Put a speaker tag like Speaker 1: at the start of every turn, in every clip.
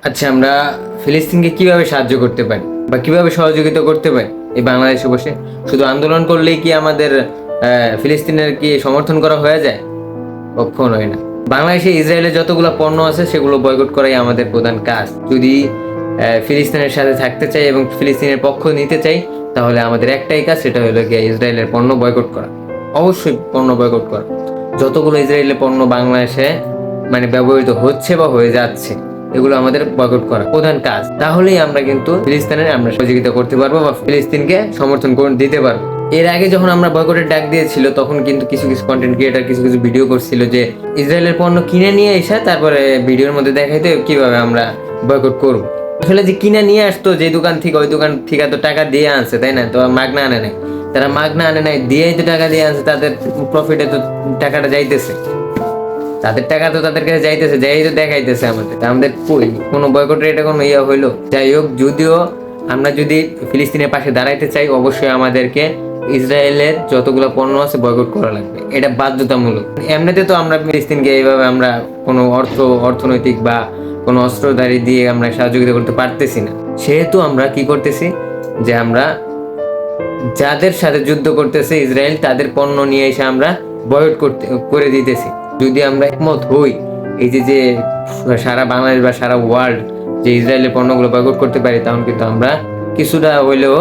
Speaker 1: আচ্ছা, আমরা ফিলিস্তিনকে কিভাবে সাহায্য করতে পারি বা কিভাবে সহযোগিতা করতে পারি এই বাংলাদেশে বসে? শুধু আন্দোলন করলেই কি আমাদের ফিলিস্তিনের কি সমর্থন করা হয়ে যায়? কখনোই না। বাংলাদেশে ইসরায়েলের যতগুলো পণ্য আছে সেগুলো বয়কট করাই আমাদের প্রধান কাজ। যদি ফিলিস্তিনের সাথে থাকতে চাই এবং ফিলিস্তিনের পক্ষ নিতে চাই, তাহলে আমাদের একটাই কাজ, সেটা হলো গিয়ে ইসরায়েলের পণ্য বয়কট করা। অবশ্যই পণ্য বয়কট করা। যতগুলো ইসরায়েলের পণ্য বাংলাদেশে ব্যবহৃত হচ্ছে বা হয়ে যাচ্ছে, এগুলো আমাদের বয়কট করা প্রধান কাজ। তাহলেই আমরা কিন্তু ফিলিস্তিনের সহযোগিতা করতে পারবো বা ফিলিস্তিনকে সমর্থন দিতে পারবো। এর আগে যখন আমরা বয়কটের ডাক দিয়েছিল, তখন কিন্তু কিছু কিছু কন্টেন্ট ক্রিয়েটার কিছু কিছু ভিডিও করছিল যে ইসরায়েলের পণ্য কিনে নিয়ে এসে তারপরে ভিডিওর মধ্যে দেখাইতে কিভাবে আমরা বয়কট করব। আসলে যে কিনে নিয়ে আসতো যে দোকান থেকে, ওই দোকান থেকে তো টাকা দিয়ে আনছে, তাই না? তো মাগনা আনে নাই, তারা মাগনা আনে নাই, দিয়েই তো টাকা দিয়ে আনছে, তাদের প্রফিটে তো টাকাটা যাইতেছে, তাদের টাকা তো তাদের কাছে যাইতেছে, যাই তো দেখাইতেছে আমাদের কই কোনো বয়কটের এটা কোনো ইয়ে হইলো? যাই হোক, যদিও আমরা যদি ফিলিস্তিনের পাশে দাঁড়াইতে চাই, অবশ্যই আমাদেরকে ইসরায়েলের যতগুলো পণ্য আছে বয়কট করা লাগবে, এটা বাধ্যতামূলক। এমনিতে তো আমরা ফিলিস্তিনকে এইভাবে আমরা কোনো অর্থনৈতিক বা কোনো অস্ত্রধারী দিয়ে আমরা সহযোগিতা করতে পারতেছি না। সেহেতু আমরা কি করতেছি, যে আমরা যাদের সাথে যুদ্ধ করতেছে ইসরায়েল, তাদের পণ্য নিয়ে এসে আমরা বয়কট করে দিতেছি। যদি আমরা একমত হই, এই যে সারা বাংলাদেশ বা সারা ওয়ার্ল্ড যে ইসরায়েলের পণ্যগুলো বয়কট করতে পারি, তখন কিন্তু আমরা কিছুটা হইলেও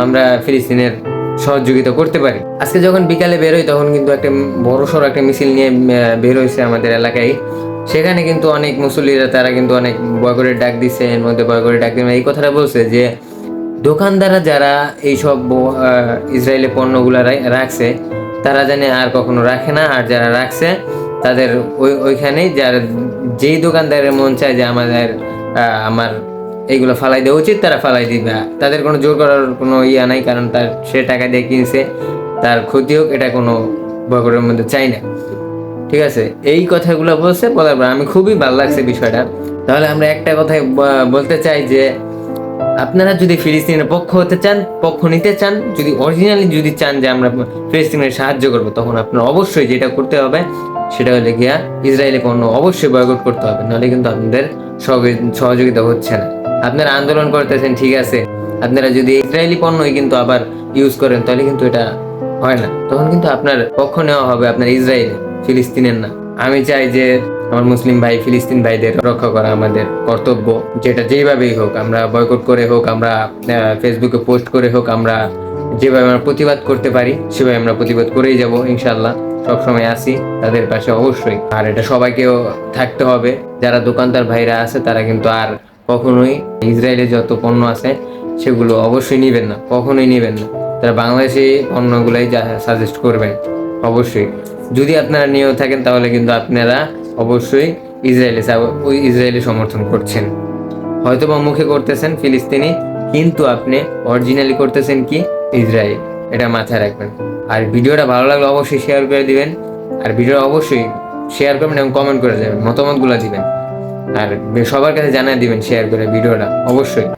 Speaker 1: আমরা ফিলিস্তিনের সহযোগিতা করতে পারি। আজকে যখন বিকালে বেরোই, তখন কিন্তু একটা বড়সড় একটা মিছিল নিয়ে বের হয়েছে আমাদের এলাকায়। সেখানে কিন্তু অনেক মুসল্লিরা, তারা কিন্তু অনেক বয়কটের ডাক দিচ্ছে। এর মধ্যে বয়কটের ডাক দিয়ে এই কথাটা বলছে যে দোকানদাররা যারা এইসব ইসরায়েলের পণ্যগুলা রাখছে, তারা জানে আর কখনো রাখে না, আর যারা রাখছে তাদের ওইখানেই, যারা যেই দোকানদারের মন চায় যে আমার এইগুলো ফালাই দেওয়া উচিত, তারা ফালাই দিবে। তাদের কোনো জোর করার কোনো ইয়া নাই, কারণ সে টাকা দিয়ে কিনছে, তার ক্ষতি হোক, এটা কোনো বয়কটের মধ্যে চাই না। ঠিক আছে, এই কথাগুলো বলার পর আমি খুবই ভালো লাগছে বিষয়টা। তাহলে আমরা একটা কথাই বলতে চাই যে আপনারা যদি ফিলিস্তিনের পক্ষ নিতে চান, যদি অরিজিনালি যদি চান যে আমরা ফিলিস্তিনের সাহায্য করব, তখন আপনার অবশ্যই যেটা করতে হবে সেটা হলে গিয়া ইসরায়েলি পণ্য অবশ্যই বয়কট করতে হবে, নাহলে কিন্তু আপনাদের সহযোগিতা হচ্ছে না। আপনারা আন্দোলন করতেছেন, ঠিক আছে, আপনারা যদি ইসরায়েলি পণ্যই কিন্তু আবার ইউজ করেন, তাহলে কিন্তু এটা হয় না। তখন কিন্তু আপনার পক্ষ নেওয়া হবে আপনার ইসরায়েল, ফিলিস্তিনের না। আমি চাই যে আমার মুসলিম ভাই, ফিলিস্তিন ভাইদের রক্ষা করা আমাদের কর্তব্য। যেটা যেভাবেই হোক, আমরা বয়কট করে হোক, আমরা ফেসবুকে পোস্ট করে হোক, আমরা যেভাবে আমরা প্রতিবাদ করতে পারি সেভাবে আমরা প্রতিবাদ করেই যাব ইনশাল্লাহ। সবসময় আসি তাদের পাশে অবশ্যই। আর এটা সবাইকেও থাকতে হবে। যারা দোকানদার ভাইরা আছে, তারা কিন্তু আর কখনোই ইসরায়েলের যত পণ্য আছে সেগুলো অবশ্যই নিবেন না, কখনোই নিবেন না। তারা বাংলাদেশি পণ্যগুলাই সাজেস্ট করবেন অবশ্যই। যদি আপনারা নিয়েও থাকেন, তাহলে কিন্তু আপনারা অবশ্যই ইসরায়েলি সমর্থন করছেন। হয়তো বা মুখে করতেছেন ফিলিস্তিনি, কিন্তু আপনি অরিজিনালি করতেছেন কি ইসরায়েল, এটা মাথায় রাখবেন। আর ভিডিওটা ভালো লাগলে অবশ্যই শেয়ার করে দিবেন। আর ভিডিওটা অবশ্যই শেয়ার করবেন এবং কমেন্ট করে যাবেন, মতামতগুলো দিবেন, আর সবার কাছে জানিয়ে দিবেন শেয়ার করে ভিডিওটা অবশ্যই।